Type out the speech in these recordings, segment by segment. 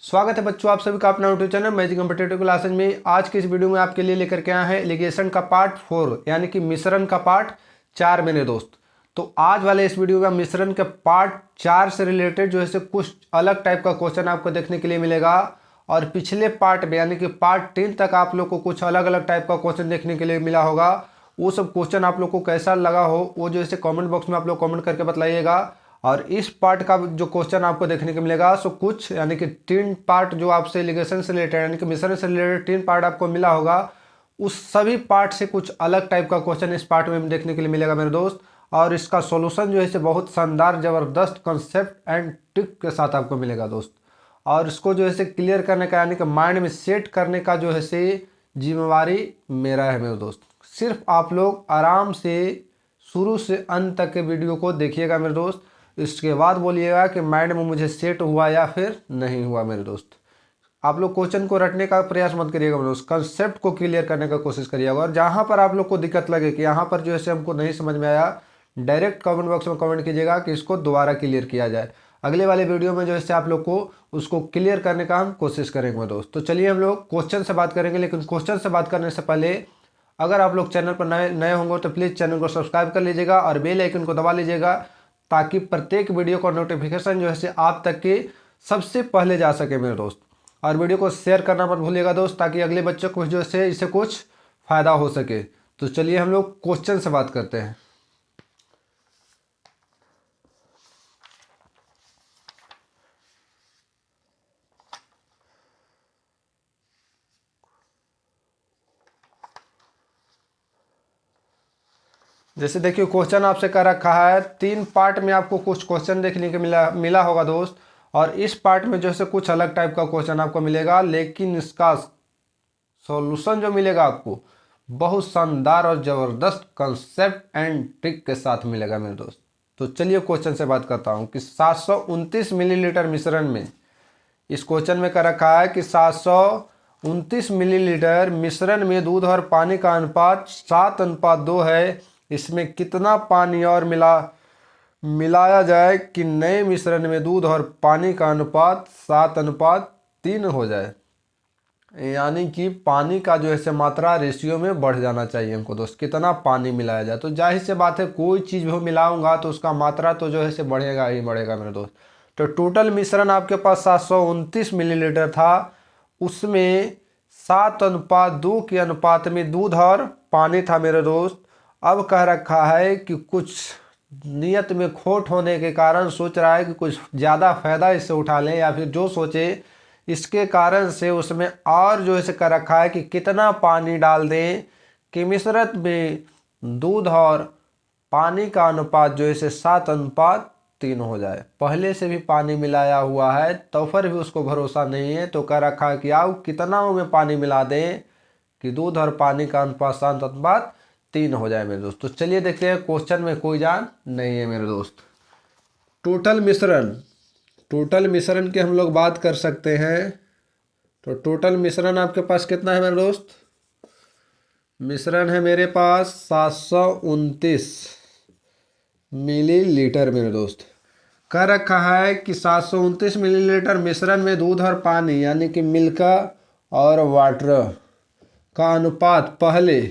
स्वागत है बच्चों, आप सभी का अपना YouTube channel magic competitive classes में। आज की इस वीडियो में आपके लिए लेकर के आए हैं एलिगेशन का पार्ट 4 यानी कि मिश्रण का पार्ट 4 मेरे दोस्त। तो आज वाले इस वीडियो में मिश्रण के पार्ट 4 से रिलेटेड जो है कुछ अलग टाइप का क्वेश्चन आपको देखने के लिए मिलेगा। और पिछले पार्ट में यानी कि पार्ट 10 तक आप लोग को कुछ अलग अलग टाइप का क्वेश्चन देखने के लिए मिला होगा। वो सब क्वेश्चन आप लोग को कैसा लगा हो वो जो है कमेंट बॉक्स में आप लोग कमेंट करके बताइएगा। और इस पार्ट का जो क्वेश्चन आपको देखने को मिलेगा सो कुछ यानी कि 3 पार्ट जो आपसे एलिगेशन से रिलेटेड यानी कि मिश्रण से रिलेटेड 3 पार्ट आपको मिला होगा, उस सभी पार्ट से कुछ अलग टाइप का क्वेश्चन इस पार्ट में देखने के लिए मिलेगा मेरे दोस्त। और इसका सॉल्यूशन जो है बहुत शानदार ज़बरदस्त कॉन्सेप्ट एंड ट्रिक के साथ आपको मिलेगा दोस्त। और इसको जो है क्लियर करने का यानी कि माइंड में सेट करने का जो है जिम्मेवारी मेरा है मेरे दोस्त। सिर्फ आप लोग आराम से शुरू से अंत तक के वीडियो को देखिएगा मेरे दोस्त। इसके बाद बोलिएगा कि माइंड में मुझे सेट हुआ या फिर नहीं हुआ मेरे दोस्त। आप लोग क्वेश्चन को रटने का प्रयास मत करिएगा मेरे दोस्त, कंसेप्ट को क्लियर करने का कोशिश करिएगा। और जहाँ पर आप लोग को दिक्कत लगे कि यहाँ पर जो है हमको नहीं समझ में आया, डायरेक्ट कमेंट बॉक्स में कमेंट कीजिएगा कि इसको दोबारा क्लियर किया जाए। अगले वाले वीडियो में जो है आप लोग को उसको क्लियर करने का हम कोशिश करेंगे मेरे दोस्त। तो चलिए हम लोग क्वेश्चन से बात करेंगे, लेकिन क्वेश्चन से बात करने से पहले अगर आप लोग चैनल पर नए होंगे तो प्लीज़ चैनल को सब्सक्राइब कर लीजिएगा और बेल आइकन को दबा लीजिएगा, ताकि प्रत्येक वीडियो का नोटिफिकेशन जो है आप तक के सबसे पहले जा सके मेरे दोस्त। और वीडियो को शेयर करना मत भूलिएगा दोस्त, ताकि अगले बच्चों को जो है इससे कुछ फ़ायदा हो सके। तो चलिए हम लोग क्वेश्चन से बात करते हैं। जैसे देखिए क्वेश्चन आपसे कर रखा है 3 पार्ट में आपको कुछ क्वेश्चन देखने को मिला होगा दोस्त। और इस पार्ट में जो है कुछ अलग टाइप का क्वेश्चन आपको मिलेगा, लेकिन इसका सॉल्यूशन जो मिलेगा आपको बहुत शानदार और ज़बरदस्त कंसेप्ट एंड ट्रिक के साथ मिलेगा मेरे दोस्त। तो चलिए क्वेश्चन से बात करता हूँ कि 729 मिलीलीटर मिश्रण में, इस क्वेश्चन में कर रखा है कि 729 मिलीलीटर मिश्रण में दूध और पानी का अनुपात 7:2 है। इसमें कितना पानी और मिलाया जाए कि नए मिश्रण में दूध और पानी का अनुपात 7:3 हो जाए। यानी कि पानी का जो है मात्रा रेशियो में बढ़ जाना चाहिए हमको दोस्त। कितना पानी मिलाया जाए, तो जाहिर से बात है कोई चीज़ भी मिलाऊंगा तो उसका मात्रा तो जो है बढ़ेगा ही बढ़ेगा मेरे दोस्त। तो टोटल मिश्रण आपके पास 729 मिलीलीटर था, उसमें 7:2 के अनुपात में दूध और पानी था मेरे दोस्त। अब कह रखा है कि कुछ नियत में खोट होने के कारण सोच रहा है कि कुछ ज़्यादा फ़ायदा इससे उठा लें, या फिर जो सोचे इसके कारण से उसमें और जो है कर रखा है कि कितना पानी डाल दें कि मिश्रण में दूध और पानी का अनुपात जो है 7:3 हो जाए। पहले से भी पानी मिलाया हुआ है तो फिर भी उसको भरोसा नहीं है, तो कह रखा है कि आओ कितना में पानी मिला दें कि दूध और पानी का अनुपात 7:3 हो जाए मेरे दोस्त। तो चलिए देखते हैं, क्वेश्चन में कोई जान नहीं है मेरे दोस्त। टोटल मिश्रण की हम लोग बात कर सकते हैं। तो टोटल मिश्रण आपके पास कितना है मेरे दोस्त? मिश्रण है मेरे पास 729 मिलीलीटर मेरे दोस्त। कह रखा है कि 729 मिलीलीटर मिश्रण में दूध और पानी यानी कि मिल्क और वाटर का अनुपात पहले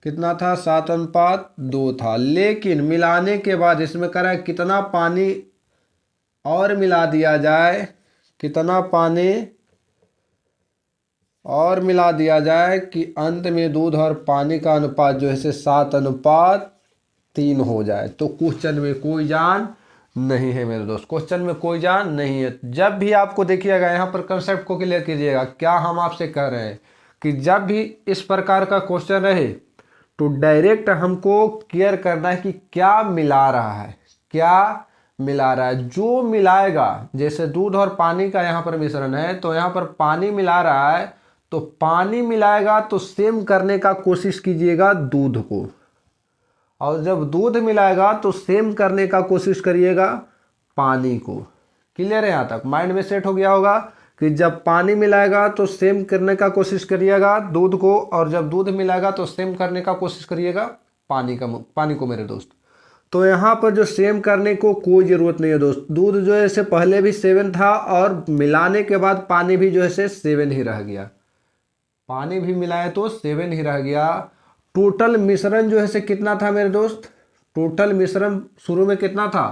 कितना था? 7:2 था। लेकिन मिलाने के बाद इसमें कह रहा है कितना पानी और मिला दिया जाए, कितना पानी और मिला दिया जाए कि अंत में दूध और पानी का अनुपात जो है 7:3 हो जाए। तो क्वेश्चन में कोई जान नहीं है मेरे दोस्त, क्वेश्चन में कोई जान नहीं है। जब भी आपको देखिएगा यहाँ पर कंसेप्ट को क्लियर कीजिएगा। क्या हम आपसे कह रहे हैं कि जब भी इस प्रकार का क्वेश्चन रहे तो डायरेक्ट हमको क्लियर करना है कि क्या मिला रहा है, क्या मिला रहा है। जो मिलाएगा, जैसे दूध और पानी का यहाँ पर मिश्रण है तो यहाँ पर पानी मिला रहा है, तो पानी मिलाएगा तो सेम करने का कोशिश कीजिएगा दूध को, और जब दूध मिलाएगा तो सेम करने का कोशिश करिएगा पानी को। क्लियर है? यहाँ तक माइंड में सेट हो गया होगा कि जब पानी मिलाएगा तो सेम करने का कोशिश करिएगा दूध को, और जब दूध मिलाएगा तो सेम करने का कोशिश करिएगा पानी को मेरे दोस्त। तो यहाँ पर जो सेम करने को कोई ज़रूरत नहीं है दोस्त। दूध जो है से पहले भी 7 था और मिलाने के बाद पानी भी जो है से 7 ही रह गया। पानी भी मिलाए तो 7 ही रह गया। टोटल मिश्रण जो है से कितना था मेरे दोस्त? टोटल मिश्रण शुरू में कितना था?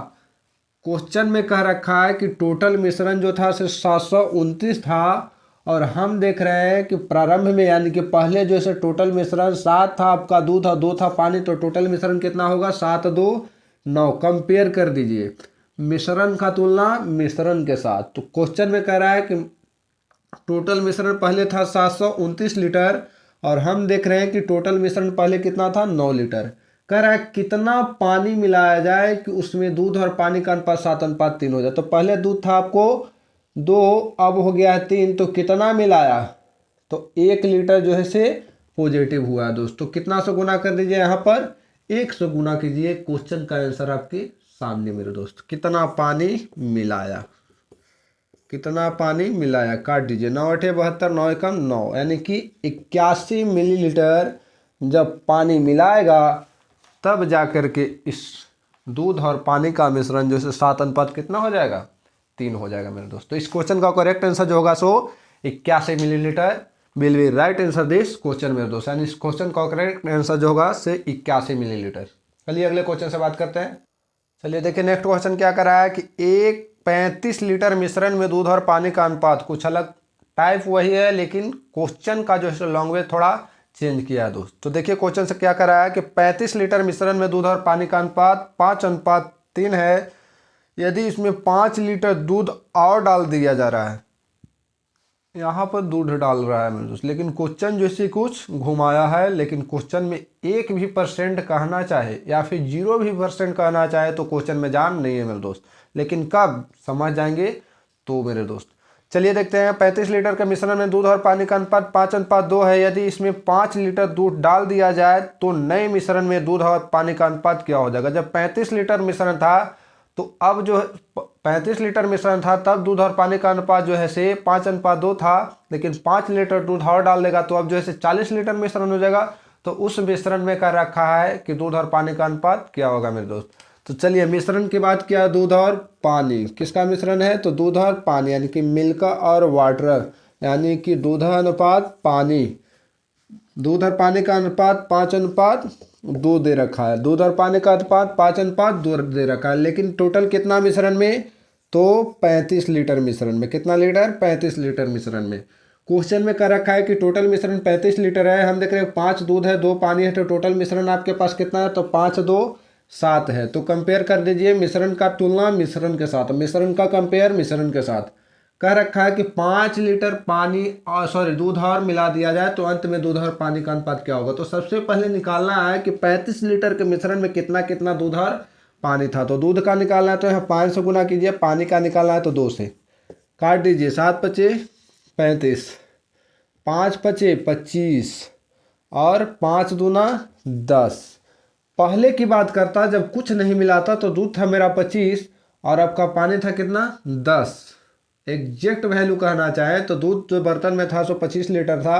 क्वेश्चन में कह रखा है कि टोटल मिश्रण जो था से 729 था, और हम देख रहे हैं कि प्रारंभ में यानी कि पहले जो है टोटल मिश्रण 7 था आपका दूध और 2 था पानी, तो टोटल मिश्रण कितना होगा? 7 2 9। कंपेयर कर दीजिए मिश्रण का तुलना मिश्रण के साथ। तो क्वेश्चन में कह रहा है कि टोटल मिश्रण पहले था 729 लीटर, और हम देख रहे हैं कि टोटल मिश्रण पहले कितना था? 9 लीटर। कह रहा है कितना पानी मिलाया जाए कि उसमें दूध और पानी का अनुपात 7:3 हो जाए। तो पहले दूध था आपको 2, अब हो गया है 3, तो कितना मिलाया? तो 1 लीटर जो है से पॉजिटिव हुआ है दोस्तों। कितना से गुना कर दीजिए यहाँ पर? 1 से गुना कीजिए। क्वेश्चन का आंसर आपके सामने मेरे दोस्त। कितना पानी मिलाया? कितना पानी मिलाया? काट दीजिए। 9 8 72, 9 एकम 9, यानी कि 81 मिलीलीटर जब पानी मिलाएगा तब जा कर के इस दूध और पानी का मिश्रण जो है 7 कितना हो जाएगा? 3 हो जाएगा मेरे दोस्त। तो इस क्वेश्चन का करेक्ट आंसर जो होगा सो 81 millilitre will be right answer this question मेरे दोस्त। यानी इस क्वेश्चन का करेक्ट आंसर जो होगा से 81 मिलीलीटर। चलिए अगले क्वेश्चन से बात करते हैं। चलिए देखिए नेक्स्ट क्वेश्चन क्या कर रहा है कि एक 35 लीटर मिश्रण में दूध और पानी का अनुपात, कुछ अलग टाइप वही है लेकिन क्वेश्चन का जो है लैंग्वेज थोड़ा चेंज किया है दोस्त। तो देखिए क्वेश्चन से क्या कर रहा है कि 35 लीटर मिश्रण में दूध और पानी का अनुपात 5:3 है। यदि इसमें 5 लीटर दूध और डाल दिया जा रहा है, यहाँ पर दूध डाल रहा है मेरे दोस्त, लेकिन क्वेश्चन जैसे कुछ घुमाया है। लेकिन क्वेश्चन में 1 भी % कहना चाहे या फिर 0 भी % कहना चाहे तो क्वेश्चन में जान नहीं है मेरे दोस्त। लेकिन कब समझ जाएंगे तो मेरे दोस्त। चलिए देखते हैं। 35 लीटर के मिश्रण में दूध और पानी का अनुपात 5:2 है। यदि इसमें 5 लीटर दूध डाल दिया जाए तो नए मिश्रण में दूध और पानी का अनुपात क्या हो जाएगा? जब 35 लीटर मिश्रण था तो अब जो 35 लीटर मिश्रण था तब दूध और पानी का अनुपात जो है से 5:2 था, लेकिन 5 लीटर दूध और डाल देगा तो अब जो है से 40 लीटर मिश्रण हो जाएगा। तो उस मिश्रण में कर रखा है कि दूध और पानी का अनुपात क्या होगा मेरे दोस्त। तो चलिए मिश्रण की बात किया, दूध और पानी किसका मिश्रण है? तो दूध और पानी यानी कि मिल्क और वाटर, यानी कि दूध अनुपात पानी। दूध और पानी का अनुपात 5:2 दे रखा है। दूध और पानी का अनुपात 5:2 दे रखा है, लेकिन टोटल कितना मिश्रण में? तो 35 लीटर मिश्रण में। कितना लीटर? 35 लीटर मिश्रण में। क्वेश्चन में कर रखा है कि टोटल मिश्रण 35 लीटर है। हम देख रहे हैं 5 दूध है 2 पानी है, तो टोटल मिश्रण आपके पास कितना है? तो 5 2 7 है। तो कंपेयर कर दीजिए मिश्रण का तुलना मिश्रण के साथ, मिश्रण का कंपेयर मिश्रण के साथ। कह रखा है कि 5 लीटर पानी और दूध और मिला दिया जाए तो अंत में दूध और पानी का अनुपात क्या होगा? तो सबसे पहले निकालना है कि 35 लीटर के मिश्रण में कितना कितना दूध और पानी था। तो दूध का निकालना है तो यहाँ 5 से गुना कीजिए, पानी का निकालना है तो 2 से। काट दीजिए। 7 5 35, 5 5 25 और 5 दूना 10। पहले की बात करता जब कुछ नहीं मिलाता तो दूध था मेरा 25 और आपका पानी था कितना? 10। एग्जैक्ट वैल्यू कहना चाहे तो दूध जो बर्तन में था सो 25 लीटर था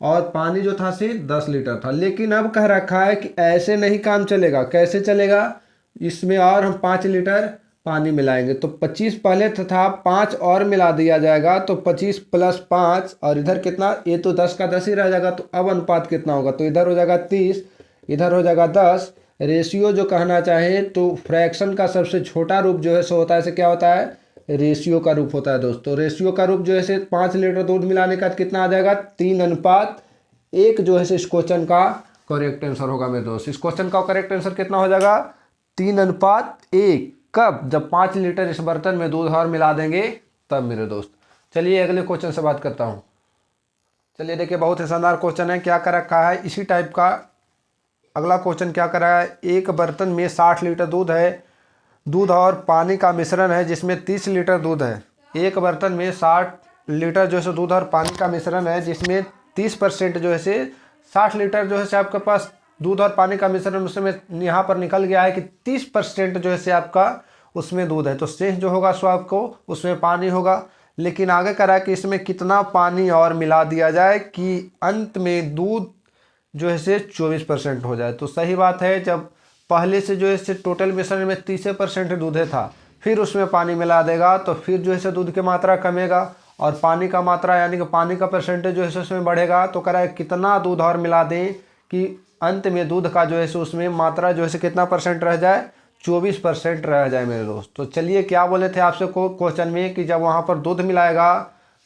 और पानी जो था से 10 लीटर था। लेकिन अब कह रखा है कि ऐसे नहीं काम चलेगा। कैसे चलेगा? इसमें और हम 5 लीटर पानी मिलाएंगे तो 25 पहले था 5 और मिला दिया जाएगा तो 25 + 5 और इधर कितना? ये तो 10 का 10 ही रह जाएगा। तो अब अनुपात कितना होगा? तो इधर हो जाएगा 30, इधर हो जाएगा 10। रेशियो जो कहना चाहे तो फ्रैक्शन का सबसे छोटा रूप जो है सो होता है, से क्या होता है? रेशियो का रूप होता है दोस्तों। रेशियो का रूप जो है से 5 लीटर दूध मिलाने का कितना आ जाएगा? 3:1 जो है से इस क्वेश्चन का करेक्ट आंसर होगा मेरे दोस्त। इस क्वेश्चन का करेक्ट आंसर कितना हो जाएगा? 3:1। कब? जब 5 लीटर इस बर्तन में दूध और मिला देंगे तब मेरे दोस्त। चलिए अगले क्वेश्चन से बात करता हूँ। चलिए देखिए बहुत ही शानदार क्वेश्चन है। क्या कर रखा है इसी टाइप का अगला क्वेश्चन क्या कर रहा है? एक बर्तन में 60 लीटर दूध है, दूध और पानी का मिश्रण है जिसमें 30 लीटर दूध है। एक बर्तन में 60 लीटर जो है दूध और पानी का मिश्रण है जिसमें 30% जो है 60 लीटर जो है आपके पास दूध और पानी का मिश्रण, उसमें यहाँ पर निकल गया है कि 30% जो है आपका उसमें दूध है। तो शेष जो होगा सो आपको उसमें पानी होगा। लेकिन आगे करा कि इसमें कितना पानी और मिला दिया जाए कि अंत में दूध जो है 24% हो जाए। तो सही बात है, जब पहले से जो है इसे टोटल मिश्रण में 30% दूध था, फिर उसमें पानी मिला देगा तो फिर जो है दूध की मात्रा कमेगा और पानी का मात्रा यानी कि पानी का परसेंटेज जो है उसमें बढ़ेगा। तो कह रहा है कितना दूध और मिला दें कि अंत में दूध का जो है उसमें मात्रा जो है कितना परसेंट रह जाए, 24% रह जाए मेरे दोस्त। तो चलिए क्या बोले थे आपसे क्वेश्चन में कि जब वहाँ पर दूध मिलाएगा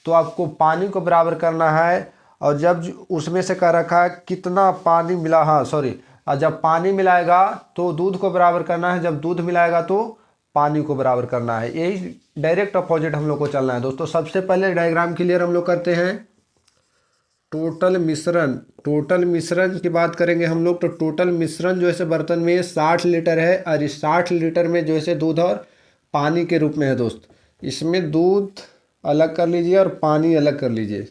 तो आपको पानी को बराबर करना है, और जब उसमें से कह रखा है कितना पानी मिला, हाँ सॉरी, और जब पानी मिलाएगा तो दूध को बराबर करना है, जब दूध मिलाएगा तो पानी को बराबर करना है। यही डायरेक्ट अपोजिट हम लोग को चलना है दोस्तों। सबसे पहले डायग्राम क्लियर हम लोग करते हैं। टोटल मिश्रण की बात करेंगे हम लोग। तो टोटल मिश्रण जो है बर्तन में 60 लीटर है और इस 60 लीटर में जो है दूध और पानी के रूप में है दोस्त। इसमें दूध अलग कर लीजिए और पानी अलग कर लीजिए।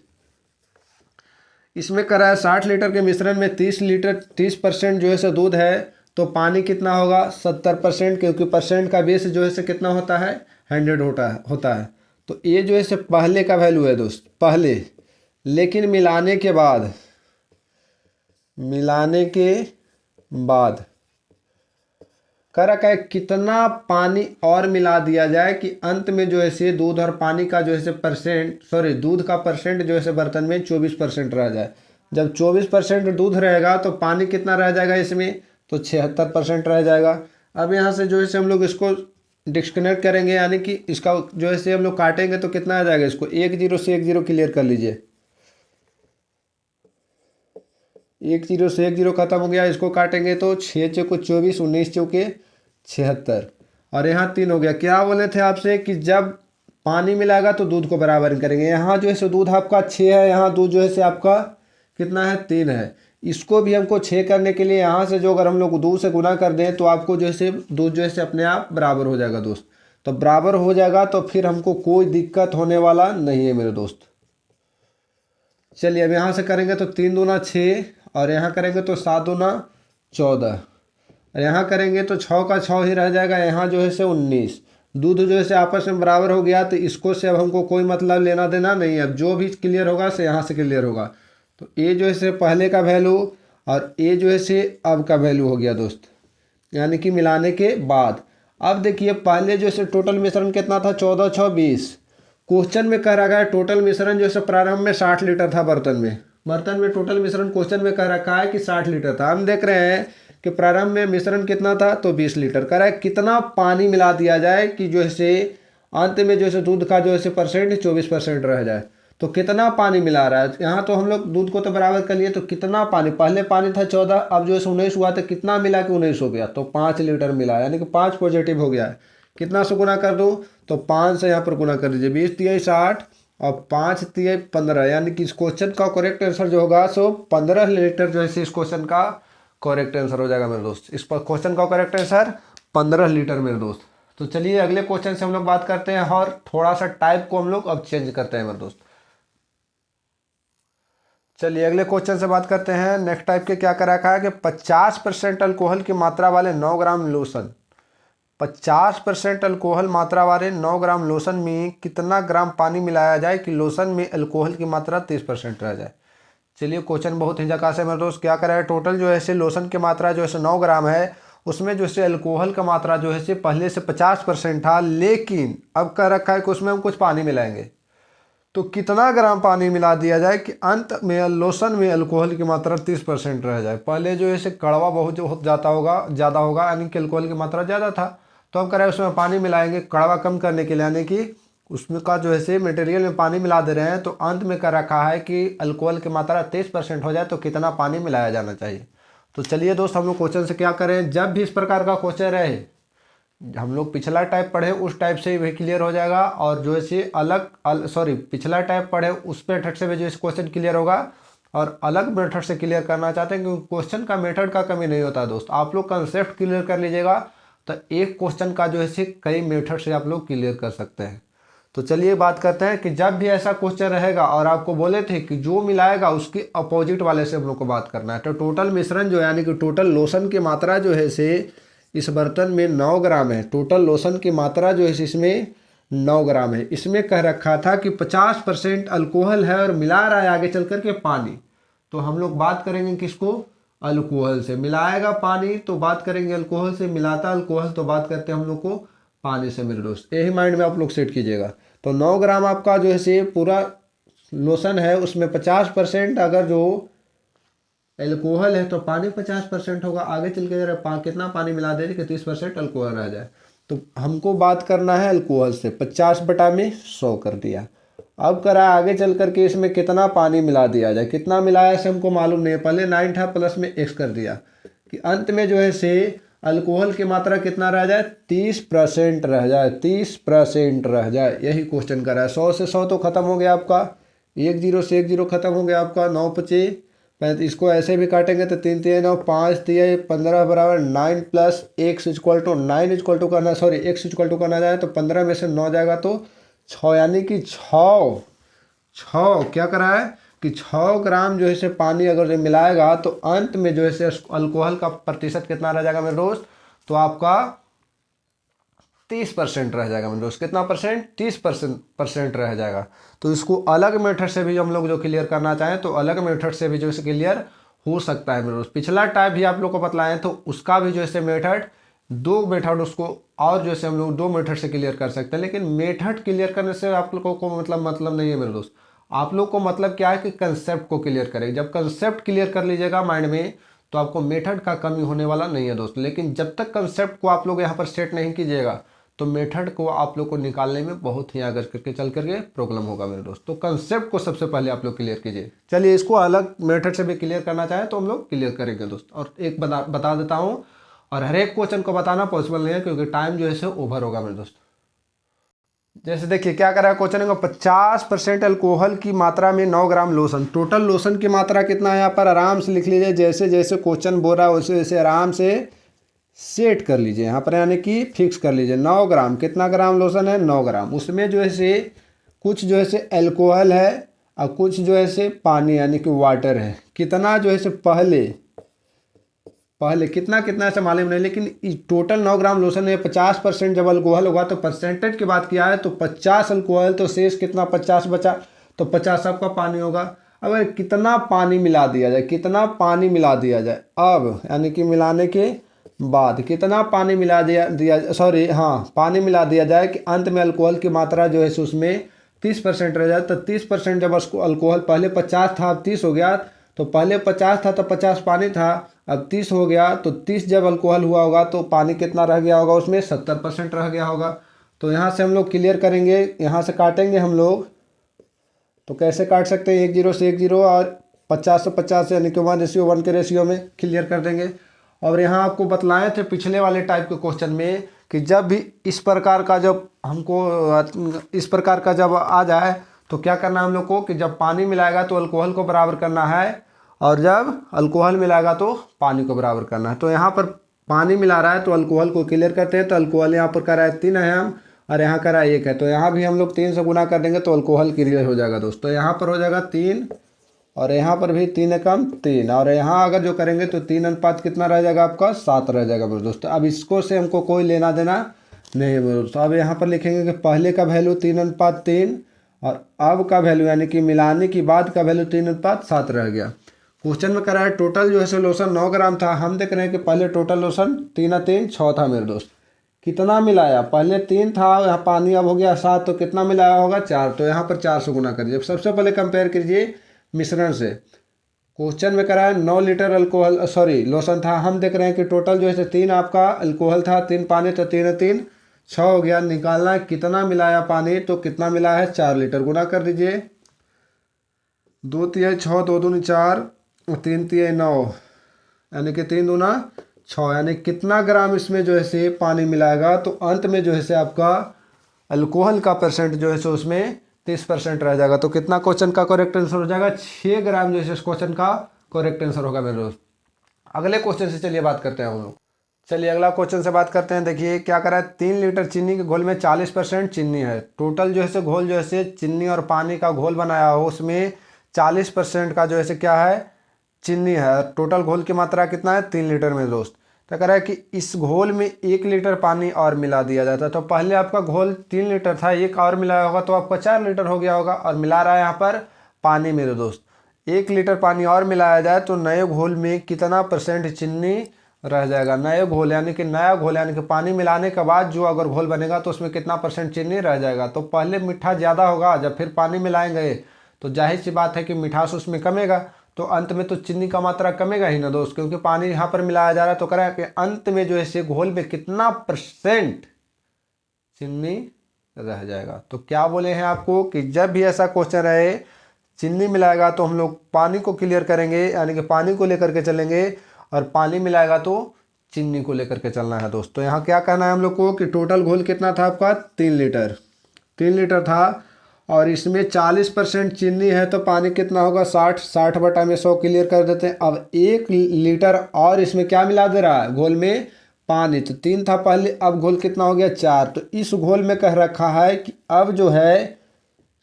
इसमें करा है 60 लीटर के मिश्रण में 30% जो है दूध है, तो पानी कितना होगा 70%, क्योंकि परसेंट का बेस जो है कितना होता है 100 होता है। तो ये जो है पहले का वैल्यू है दोस्त, पहले। लेकिन मिलाने के बाद कह रखा है कितना पानी और मिला दिया जाए कि अंत में जो है दूध और पानी का जो है दूध का परसेंट जो है बर्तन में 24% रह जाए। जब 24% दूध रहेगा तो पानी कितना रह जाएगा इसमें, तो 76% रह जाएगा। अब यहाँ से जो है हम लोग इसको डिस्कनेक्ट करेंगे, यानी कि इसका जो है हम लोग काटेंगे तो कितना आ जाएगा, इसको 1 0 से 1 0 क्लियर कर लीजिए। 1 0 से 1 0 खत्म हो गया। इसको काटेंगे तो 6 चौके 24, 19 चौके 76 और यहाँ 3 हो गया। क्या बोले थे आपसे कि जब पानी मिलाएगा तो दूध को बराबर करेंगे। यहाँ जो है दूध आपका 6 है, यहाँ दूध जो है आपका कितना है 3 है। इसको भी हमको 6 करने के लिए यहाँ से जो अगर हम लोग 2 से गुना कर दें तो आपको जो है दूध जो है अपने आप बराबर हो जाएगा दोस्त। तो बराबर हो जाएगा तो फिर हमको कोई दिक्कत होने वाला नहीं है मेरे दोस्त। चलिए अब यहाँ से करेंगे तो 3 दूना 6 और यहाँ करेंगे तो 7 दूना 14 और यहाँ करेंगे तो 6 का 6 ही रह जाएगा। यहाँ जो है 19। दूध जो है आपस में बराबर हो गया, तो इसको से अब हमको कोई मतलब लेना देना नहीं है। अब जो भी क्लियर होगा से यहाँ से क्लियर होगा। तो ये जो है पहले का वैल्यू और ये जो है अब का वैल्यू हो गया दोस्त, यानी कि मिलाने के बाद। अब देखिए पहले जो है टोटल मिश्रण कितना था, 14 6 20। क्वेश्चन में कह रखा है टोटल मिश्रण जो है प्रारंभ में 60 लीटर था बर्तन में टोटल मिश्रण क्वेश्चन में कह रखा है कि 60 लीटर था। हम देख रहे हैं कि प्रारंभ में मिश्रण कितना था, तो 20 लीटर। कह रहा है कितना पानी मिला दिया जाए कि जो है अंत में जो है दूध का जो है परसेंट 24% रह जाए। तो कितना पानी मिला रहा है, यहाँ तो हम लोग दूध को तो बराबर कर लिए, तो कितना पानी, पहले पानी था 14, अब जो है 19 हुआ, तो कितना मिला कि 19 हो गया, तो 5 लीटर मिला, यानी कि 5 पॉजिटिव हो गया है। कितना से गुना कर दूँ, तो 5 से यहाँ पर गुना कर दीजिए। 20 तिहाई 60 और 5 तिहाई 15, यानी कि इस क्वेश्चन का करेक्ट आंसर जो होगा सो 15 लीटर जो है इस क्वेश्चन का करेक्ट आंसर हो जाएगा मेरे दोस्त। इस पर क्वेश्चन का करेक्ट आंसर 15 लीटर मेरे दोस्त। तो चलिए अगले क्वेश्चन से हम लोग बात करते हैं और थोड़ा सा टाइप को हम लोग अब चेंज करते हैं मेरे दोस्त। चलिए अगले क्वेश्चन से बात करते हैं। नेक्स्ट टाइप के क्या कर रखा है कि 50% अल्कोहल की मात्रा वाले 9 ग्राम लोशन, 50% अल्कोहल मात्रा वाले 9 ग्राम लोशन में कितना ग्राम पानी मिलाया जाए कि लोशन में अल्कोहल की मात्रा 30% रह जाए। चलिए क्वेश्चन बहुत ही झकास है मेरे दोस्त। क्या करा है, टोटल जो है लोशन की मात्रा जो है 9 ग्राम है, उसमें जो है अल्कोहल का मात्रा जो है पहले से 50% था, लेकिन अब कह रखा है कि उसमें हम कुछ पानी मिलाएंगे। तो कितना ग्राम पानी मिला दिया जाए कि अंत में लोशन में अल्कोहल की मात्रा 30% रह जाए। पहले जो है कड़वा बहुत ज़्यादा होगा, यानी कि अल्कोहल की मात्रा ज़्यादा था, तो हम कह रहे हैं उसमें पानी मिलाएंगे कड़वा कम करने के लिए, यानी कि उसमें का जो है मटेरियल में पानी मिला दे रहे हैं। तो अंत में कर रखा है कि अल्कोहल की मात्रा 30% हो जाए तो कितना पानी मिलाया जाना चाहिए। तो चलिए दोस्त हम लोग क्वेश्चन से क्या करें, जब भी इस प्रकार का क्वेश्चन रहे, हम लोग पिछला टाइप पढ़े उस टाइप से भी क्लियर हो जाएगा, और जो है पिछला टाइप पढ़े उस पे मेथड से भी जो है क्वेश्चन क्लियर होगा, और अलग मेथड से क्लियर करना चाहते हैं क्योंकि क्वेश्चन का मेथड का कमी नहीं होता दोस्त। आप लोग कंसेप्ट क्लियर कर लीजिएगा तो एक क्वेश्चन का जो है कई मेथड से आप लोग क्लियर कर सकते हैं। तो चलिए बात करते हैं कि जब भी ऐसा क्वेश्चन रहेगा और आपको बोले थे कि जो मिलाएगा उसके अपोजिट वाले से हम लोग को बात करना है। तो टोटल मिश्रण जो यानी कि टोटल लोशन की मात्रा जो है इस बर्तन में 9 ग्राम है। टोटल लोशन की मात्रा जो है इसमें 9 ग्राम है। इसमें कह रखा था कि 50% अल्कोहल है और मिला रहा है आगे चल कर के पानी। तो हम लोग बात करेंगे किसको, अल्कोहल से। मिलाएगा पानी तो बात करेंगे अल्कोहल से, मिलाता अल्कोहल तो बात करते हैं हम लोग को पानी से मेरे दोस्त। यही माइंड में आप लोग सेट कीजिएगा। तो 9 ग्राम आपका जो है से पूरा लोशन है, उसमें 50% अगर जो एल्कोहल है तो पानी 50% होगा। आगे चल के जरा कितना पानी मिला दे कि 30% अल्कोहल रह जाए। तो हमको बात करना है अल्कोहल से, 50/100 कर दिया। अब करा आगे चल करके इसमें कितना पानी मिला दिया जाए, कितना मिलाया से हमको मालूम नहीं है। पहले 9 था, प्लस में x कर दिया कि अंत में जो है से अल्कोहल की मात्रा कितना रह जाए, 30% रह जाए, 30% रह जाए। यही क्वेश्चन कर रहा है। 100 से 100 तो खत्म हो गया आपका, 1 0 से 1 0 खत्म हो गया आपका। 9 5 इसको ऐसे भी काटेंगे तो 3 3 9 5 3 15 बराबर 9 plus x equal to 9 equal to करना, सॉरी x इक्वल टू करना जाए तो 15 में से 9 जाएगा तो 6, यानी कि 6 क्या करा है कि 6 ग्राम जो है से पानी अगर जो मिलाएगा तो अंत में जो है से अल्कोहल का प्रतिशत कितना रह जाएगा मेरे दोस्त, तो आपका 30% रह जाएगा मेरे दोस्त। कितना परसेंट, 30% रह जाएगा। तो इसको अलग मेथड से भी हम लोग जो क्लियर करना चाहें तो अलग मेथड से भी जो है क्लियर हो सकता है मेरे दोस्त। पिछला टाइप भी आप लोग को बतलाएं तो उसका भी जो है मेथड, 2 मेथड उसको और जो है हम लोग 2 मेथड से क्लियर कर सकते हैं। लेकिन मेथड क्लियर करने से आप लोगों को मतलब नहीं है मेरे दोस्त। आप लोग को मतलब क्या है कि कंसेप्ट को क्लियर करें। जब कंसेप्ट क्लियर कर लीजिएगा माइंड में तो आपको मेथड का कमी होने वाला नहीं है दोस्त। लेकिन जब तक कंसेप्ट को आप लोग यहाँ पर सेट नहीं कीजिएगा तो मेथड को आप लोग को निकालने में बहुत ही आगे करके चल करके प्रॉब्लम होगा मेरे दोस्त। तो कंसेप्ट को सबसे पहले आप लोग क्लियर कीजिए। चलिए इसको अलग मेथड से भी क्लियर करना चाहें तो हम लोग क्लियर करेंगे दोस्त। और एक बता देता हूँ, और हर एक क्वेश्चन को बताना पॉसिबल नहीं है क्योंकि टाइम जो है ओवर होगा मेरे दोस्त। जैसे देखिए क्या करा है क्वेश्चन को, 50% अल्कोहल की मात्रा में 9 ग्राम लोशन। टोटल लोशन की मात्रा कितना है यहाँ पर आराम से लिख लीजिए। जैसे जैसे क्वेश्चन बोल रहा है वैसे वैसे आराम से सेट कर लीजिए यहाँ पर, यानी कि फिक्स कर लीजिए। 9 ग्राम, कितना ग्राम लोशन है, 9 ग्राम। उसमें जो है से कुछ जो है से अल्कोहल है और कुछ जो है से पानी यानी कि वाटर है। कितना जो है से पहले कितना कितना ऐसा मालूम नहीं, लेकिन टोटल 9 ग्राम लोशन है। 50% जब अल्कोहल होगा तो परसेंटेज की बात किया है तो 50 अल्कोहल तो शेष कितना 50 बचा, तो 50 आपका पानी होगा। अगर कितना पानी मिला दिया जाए, कितना पानी मिला दिया जाए अब, यानी कि मिलाने के बाद कितना पानी मिला पानी मिला दिया जाए कि अंत में अल्कोहल की मात्रा जो है उसमें 30% रह जाए। तो 30% जब अल्कोहल पहले 50 था अब 30 हो गया, तो पहले 50 था तो 50 पानी था, अब 30 हो गया। तो 30 जब अल्कोहल हुआ होगा तो पानी कितना रह गया होगा, उसमें 70% रह गया होगा। तो यहाँ से हम लोग क्लियर करेंगे, यहाँ से काटेंगे हम लोग। तो कैसे काट सकते हैं, 1 0 से 1 0 और 50 से 50 यानी कि 1:1 के रेशियो में क्लियर कर देंगे। और यहाँ आपको बतलाए थे पिछले वाले टाइप के क्वेश्चन में कि जब भी इस प्रकार का जब आ जाए तो क्या करना है हम लोग को कि जब पानी मिलाएगा तो अल्कोहल को बराबर करना है, और जब अल्कोहल मिलाएगा तो पानी को बराबर करना है। तो यहाँ पर पानी मिला रहा है तो अल्कोहल को क्लियर करते हैं। तो अल्कोहल यहाँ पर कर रहा है 3 है हम, और यहाँ कर रहा है 1 है। तो यहाँ भी हम लोग 3 से गुना कर देंगे तो अल्कोहल क्लियर हो जाएगा दोस्तों। यहाँ पर हो जाएगा 3 और यहाँ पर भी 3 कम 3, और यहाँ अगर जो करेंगे तो 3 अनुपात कितना रह जाएगा आपका 7 रह जाएगा मेरे दोस्तों। अब इसको से हमको कोई लेना देना नहीं है मेरे दोस्तों। अब यहाँ पर लिखेंगे कि पहले का वैल्यू 3:3 और अब का वैल्यू यानी कि मिलाने की बाद का वैल्यू 3:7 रह गया। क्वेश्चन में करा है टोटल जो है सो लोशन 9 ग्राम था। हम देख रहे हैं कि पहले टोटल लोशन 3 3 6 था मेरे दोस्त। कितना मिलाया, पहले 3 था, यहाँ पानी अब हो गया 7, तो कितना मिलाया होगा 4। तो यहाँ पर 4 से गुना करिए। सबसे पहले कंपेयर कीजिए मिश्रण से। क्वेश्चन में करा है 9 लीटर लोशन था। हम देख रहे हैं कि टोटल जो है 3 आपका अल्कोहल था, 3 पानी, तो 3 3 6 हो गया। निकालना है कितना मिलाया पानी, तो कितना मिला है 4 लीटर। गुना कर दीजिए, 2 3 6, 2 दूनी 4, 3 3 9, यानी कि 3 दूना 6, यानी कितना ग्राम इसमें जो है से पानी मिलाएगा। तो अंत में जो है से आपका अल्कोहल का परसेंट जो है सो उसमें 30% रह जाएगा। तो कितना क्वेश्चन का करेक्ट आंसर हो जाएगा, 6 ग्राम जो है इस क्वेश्चन का करेक्ट आंसर होगा मेरे दोस्त। अगले क्वेश्चन से चलिए बात करते हैं हम लोग। चलिए अगला क्वेश्चन से बात करते हैं। देखिए क्या करा है, 3 लीटर चीनी के घोल में 40% चीनी है। टोटल जो है से घोल जो है से चीनी और पानी का घोल बनाया हो, उसमें 40% का जो है से क्या है, चीनी है। टोटल घोल की मात्रा कितना है, 3 लीटर में दोस्त। तो कह रहा है कि इस घोल में 1 लीटर पानी और मिला दिया जाता है। तो पहले आपका घोल 3 लीटर था, 1 और मिलाया होगा तो आपका 4 लीटर हो गया होगा, और मिला रहा है यहाँ पर पानी मेरे दोस्त। 1 लीटर पानी और मिलाया जाए तो नए घोल में कितना % चीनी रह जाएगा। नए घोल यानी कि नया घोल यानी कि पानी मिलाने के बाद जो अगर घोल बनेगा तो उसमें कितना % चीनी रह जाएगा। तो पहले मीठा ज़्यादा होगा, जब फिर पानी मिलाएंगे तो जाहिर सी बात है कि मिठास उसमें कमेगा, तो अंत में तो चीनी का मात्रा कमेगा ही ना दोस्त, क्योंकि पानी यहाँ पर मिलाया जा रहा है। तो कह रहा है कि अंत में जो है से घोल में कितना % चीनी रह जाएगा। तो क्या बोले हैं आपको कि जब भी ऐसा क्वेश्चन रहे चीनी मिलाएगा तो हम लोग पानी को क्लियर करेंगे, यानी कि पानी को लेकर के चलेंगे, और पानी मिलाएगा तो चीनी को लेकर के चलना है दोस्त। तो यहाँ क्या कहना है हम लोग को कि टोटल घोल कितना था आपका 3 लीटर, 3 लीटर था, और इसमें 40% चीनी है तो पानी कितना होगा 60, 60 बटा में 100 क्लियर कर देते हैं। अब 1 लीटर और इसमें क्या मिला दे रहा है घोल में, पानी। तो 3 था पहले, अब घोल कितना हो गया 4। तो इस घोल में कह रखा है कि अब जो है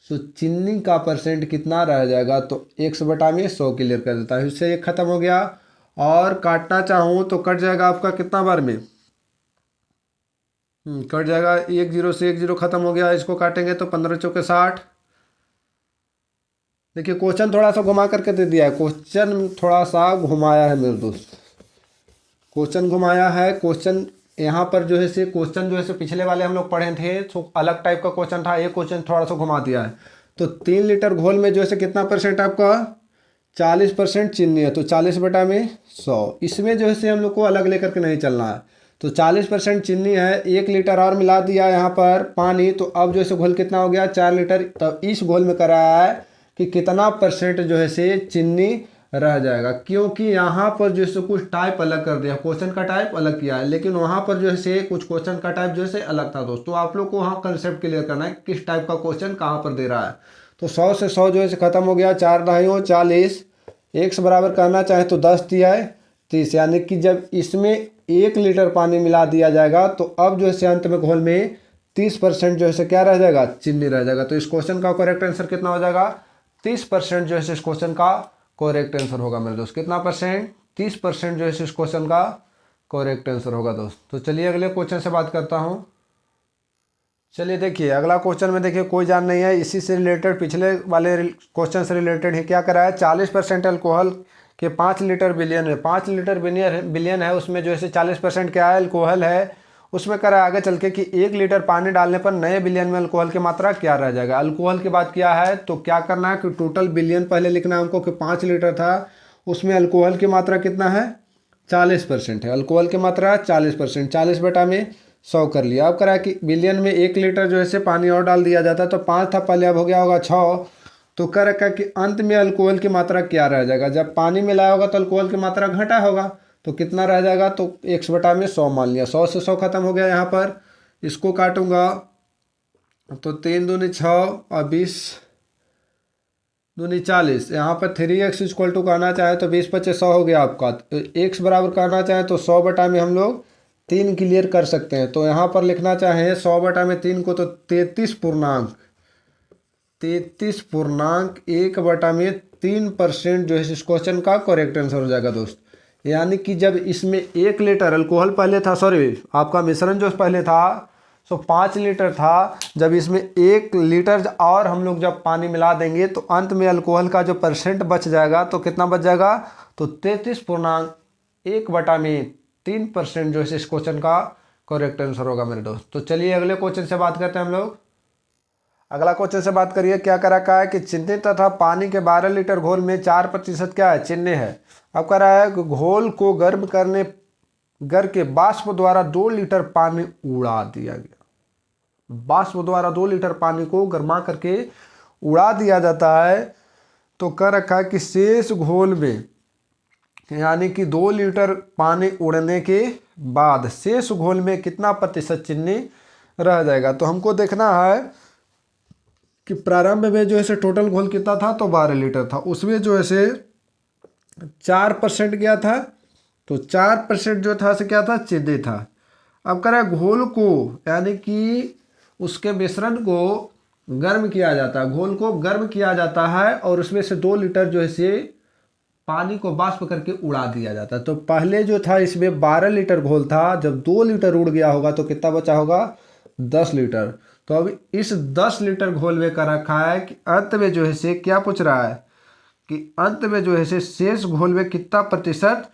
सो चीनी का % कितना रह जाएगा, तो 1 बटा में 100 क्लियर कर देता है। इससे एक खत्म हो गया, और काटना चाहूँ तो कट जाएगा आपका कितना बार में, कट जाएगा 1 0 से 1 0 खत्म हो गया। इसको काटेंगे तो 15 चौके 60। देखिए क्वेश्चन थोड़ा सा घुमा करके दे दिया है, क्वेश्चन थोड़ा सा घुमाया है मेरे दोस्त, क्वेश्चन घुमाया है। क्वेश्चन यहाँ पर जो है से क्वेश्चन जो है से पिछले वाले हम लोग पढ़े थे तो अलग टाइप का क्वेश्चन था, ये क्वेश्चन थोड़ा सा घुमा दिया है। तो 3 लीटर घोल में जो है से कितना % आपका 40% चीनी है, तो 40 बटा में 100। इसमें जो है से हम लोग को अलग लेकर के नहीं चलना है। तो 40% चीनी है, 1 लीटर और मिला दिया यहाँ पर पानी, तो अब जो है से घोल कितना हो गया 4 लीटर। तब इस घोल में कराया है कि कितना % जो है से चीनी रह जाएगा, क्योंकि यहाँ पर जो है कुछ टाइप अलग कर दिया, क्वेश्चन का टाइप अलग किया है, लेकिन वहाँ पर जो है से कुछ क्वेश्चन का टाइप जो है अलग था दोस्तों। आप लोग को वहाँ कंसेप्ट क्लियर करना है किस टाइप का क्वेश्चन कहाँ पर दे रहा है। तो 100 से 100 जो है खत्म हो गया, 4 दहाइयों 40, 1 से बराबर करना चाहे तो 10 दिया है 30, यानी कि जब इसमें 1 लीटर पानी मिला दिया जाएगा तो अब जो है अंत में घोल में 30% जो है क्या रह जाएगा, चीनी रह जाएगा। तो इस क्वेश्चन का करेक्ट आंसर कितना हो जाएगा, 30% जो है इस क्वेश्चन का करेक्ट आंसर होगा मेरे दोस्त। कितना %, 30% जो है इस क्वेश्चन का करेक्ट आंसर होगा दोस्त। तो चलिए अगले क्वेश्चन से बात करता हूँ। चलिए देखिए अगला क्वेश्चन में देखिए कोई जान नहीं है, इसी से रिलेटेड पिछले वाले क्वेश्चन से रिलेटेड ही क्या करा है। 40% अल्कोहल के 5 लीटर बिलियन है, 5 लीटर बिलियन है, उसमें जो है 40% क्या है अल्कोहल है। उसमें करा आगे चल के कि 1 लीटर पानी डालने पर नए बिलियन में अल्कोहल की मात्रा क्या रह जाएगा। अल्कोहल की बात किया है तो क्या करना है कि टोटल बिलियन पहले लिखना है हमको कि 5 लीटर था, उसमें अल्कोहल की मात्रा कितना है 40% है, अल्कोहल की मात्रा 40%, 40 बटा में 100 कर लिया। अब करा कि बिलियन में 1 लीटर जो है पानी और डाल दिया जाता, तो 5 था पहले, अब हो गया होगा 6। तो कर रखा कि अंत में अल्कोहल की मात्रा क्या रह जाएगा, जब पानी मिलाया होगा तो अल्कोहल की मात्रा घटा होगा, तो कितना रह जाएगा, तो 1 बटा में 100 मान लिया। 100 से 100 खत्म हो गया। यहाँ पर इसको काटूंगा तो 3 दूनी 6 और 20 दूनी 40, यहाँ पर 3x इक्वल टू कहना चाहे तो 20 पच्चीस 100 हो गया आपका। तो x बराबर कहना चाहे तो 100 बटा में हम लोग 3 क्लियर कर सकते हैं। तो यहाँ पर लिखना चाहें 100 बटा में 3 को तो 33.1 बटा में 3% जो है इस क्वेश्चन का करेक्ट आंसर हो जाएगा दोस्त। यानी कि जब इसमें 1 लीटर अल्कोहल पहले था, सॉरी आपका मिश्रण जो पहले था सो 5 लीटर था, जब इसमें 1 लीटर और हम लोग जब पानी मिला देंगे तो अंत में अल्कोहल का जो % बच जाएगा, तो कितना बच जाएगा, तो 33.1 बटा में 3% जो है इस क्वेश्चन का करेक्ट आंसर होगा मेरे दोस्त। तो चलिए अगले क्वेश्चन से बात करते हैं हम लोग। अगला क्वेश्चन से बात करिए, क्या कर रखा है कि चीनी तथा पानी के 12 लीटर घोल में 4% क्या है, चीनी है। अब कह रहा है कि घोल को गर्म कर के वाष्प द्वारा 2 लीटर पानी उड़ा दिया गया। वाष्प द्वारा 2 लीटर पानी को गर्मा करके उड़ा दिया जाता है। तो कह रखा है कि शेष घोल में, यानी कि 2 लीटर पानी उड़ने के बाद शेष घोल में कितना % चीनी रह जाएगा। तो हमको देखना है कि प्रारंभ में जो है टोटल घोल कितना था, तो 12 लीटर था, उसमें जो है 4% गया था, तो 4% जो था से क्या था, चीनी था। अब कह रहा है घोल को, यानी कि उसके मिश्रण को गर्म किया जाता है, घोल को गर्म किया जाता है और उसमें से 2 लीटर जो है पानी को वाष्प करके उड़ा दिया जाता है। तो पहले जो था इसमें 12 लीटर घोल था, जब 2 लीटर उड़ गया होगा तो कितना बचा होगा, 10 लीटर। तो अब इस 10 लीटर घोल में कर रखा है कि अंत में जो है क्या पूछ रहा है कि अंत में जो है से शेष घोल में कितना प्रतिशत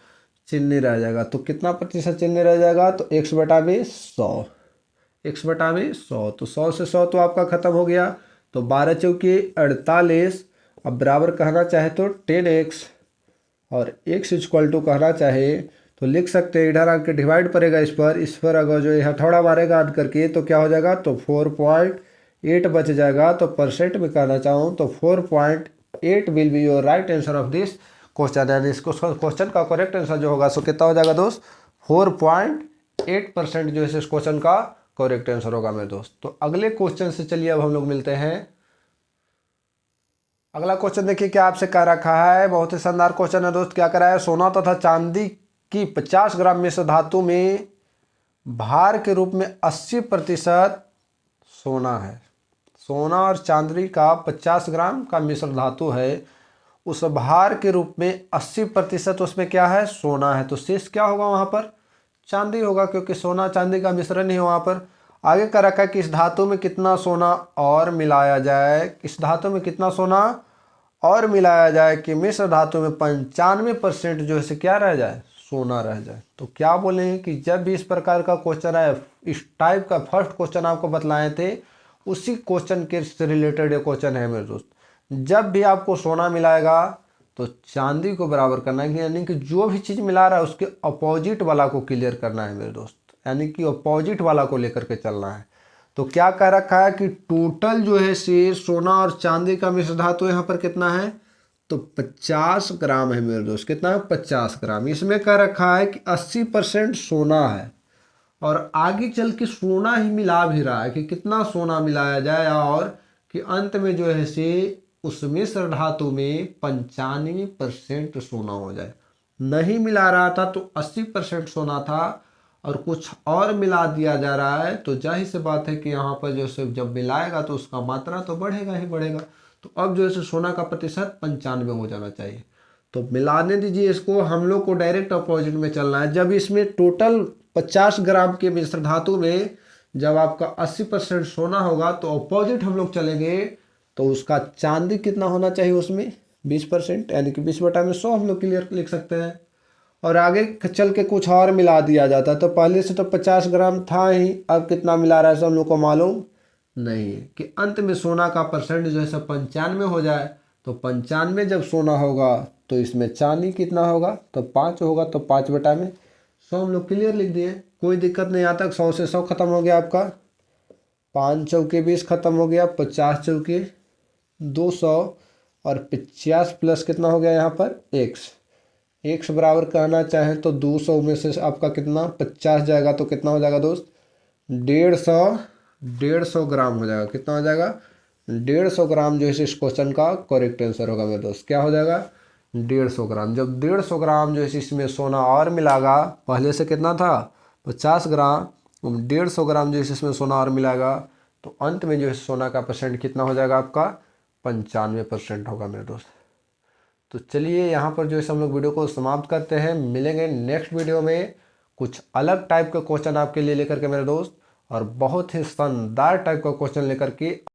चीनी रह जाएगा। तो कितना प्रतिशत चीनी रह जाएगा, तो x बटा में 100, x बटा में 100। तो 100 से 100 तो आपका खत्म हो गया। तो 12 चौके 48। अब बराबर कहना चाहे तो 10x और x इक्वल टू कहना चाहे तो लिख सकते हैं, इधर आके डिवाइड पड़ेगा इस पर अगर जो है हथौड़ा मारेगा ऐड करके तो क्या हो जाएगा, तो 4.8 बच जाएगा। तो परसेंट में कहना चाहूँ तो 4.8 will be your right answer of this question. यानी इसको क्वेश्चन का करेक्ट आंसर जो होगा सो कितना हो जाएगा दोस्त, 4.8% जो है इस क्वेश्चन का करेक्ट आंसर होगा मेरे दोस्त। तो अगले क्वेश्चन से चलिए अब हम लोग मिलते हैं। अगला क्वेश्चन देखिए क्या आपसे कह रखा है, बहुत ही शानदार क्वेश्चन है दोस्त। क्या करा है, सोना तथा चांदी की 50 ग्राम मिश्र धातु में भार के रूप में 80% सोना है। सोना और चांदी का 50 ग्राम का मिश्र धातु है, उस भार के रूप में 80% उसमें क्या है, सोना है। तो शेष क्या होगा वहाँ पर, चांदी होगा, क्योंकि सोना चांदी का मिश्रण ही है वहाँ पर। आगे कर रखा है कि इस धातु में कितना सोना और मिलाया जाए, इस धातु में कितना सोना और मिलाया जाए कि मिश्र धातु में 95% जो है क्या रह जाए, सोना रह जाए। तो क्या बोले कि जब भी इस प्रकार का क्वेश्चन है, इस टाइप का फर्स्ट क्वेश्चन आपको बतलाए थे, उसी क्वेश्चन के से रिलेटेड ये क्वेश्चन है मेरे दोस्त। जब भी आपको सोना मिलाएगा तो चांदी को बराबर करना है, यानी कि जो भी चीज़ मिला रहा है उसके अपोजिट वाला को क्लियर करना है मेरे दोस्त, यानी कि अपोजिट वाला को लेकर के चलना है। तो क्या कह रखा है कि टोटल जो है से सोना और चांदी का मिश्र धातु यहाँ पर कितना है, तो 50 ग्राम है मेरे दोस्त। कितना है, 50 ग्राम। इसमें कह रखा है कि 80% सोना है और आगे चल के सोना ही मिला भी रहा है कि कितना सोना मिलाया जाए और कि अंत में जो है से उस मिश्र धातु में 95% सोना हो जाए। नहीं मिला रहा था तो 80% सोना था और कुछ और मिला दिया जा रहा है, तो जाहिर सी बात है कि यहाँ पर जो है जब मिलाएगा तो उसका मात्रा तो बढ़ेगा ही बढ़ेगा। तो अब जो है सोना का प्रतिशत 95 हो जाना चाहिए। तो मिलाने दीजिए इसको, हम लोग को डायरेक्ट अपोजिट में चलना है। जब इसमें टोटल 50 ग्राम के मिश्र धातु में जब आपका 80% सोना होगा तो अपोजिट हम लोग चलेंगे, तो उसका चांदी कितना होना चाहिए उसमें 20%, यानी कि 20/100 हम लोग क्लियर लिख सकते हैं। और आगे चल के कुछ और मिला दिया जाता है, तो पहले से तो 50 ग्राम था ही, अब कितना मिला रहा है सब हम लोग को मालूम नहीं है। कि अंत में सोना का परसेंट जो है सब 95 हो जाए, तो 95 जब सोना होगा तो इसमें चांदी कितना होगा, तो 5 होगा। तो 5/100 हम लोग क्लियर लिख दिए, कोई दिक्कत नहीं आता। 100 से 100 खत्म हो गया आपका, 5 चौके 20 खत्म हो गया, 50 चौके 200 और 50 प्लस कितना हो गया यहाँ पर x बराबर कहना चाहें तो 200 में से आपका कितना 50 जाएगा, तो कितना हो जाएगा दोस्त, 150 ग्राम हो जाएगा। कितना हो जाएगा, 150 ग्राम जो है इस क्वेश्चन का करेक्ट आंसर होगा मेरे दोस्त। क्या हो जाएगा, 150 ग्राम। जब 150 ग्राम जो है इसमें सोना और मिलाएगा, पहले से कितना था 50 ग्राम, 150 ग्राम जो है इसमें सोना और मिलाएगा, तो अंत में जो है सोना का परसेंट कितना हो जाएगा आपका 95% होगा मेरे दोस्त। तो चलिए यहाँ पर जो है हम लोग वीडियो को समाप्त करते हैं। मिलेंगे नेक्स्ट वीडियो में कुछ अलग टाइप का क्वेश्चन आपके लिए लेकर के मेरे दोस्त, और बहुत ही शानदार टाइप का क्वेश्चन लेकर के।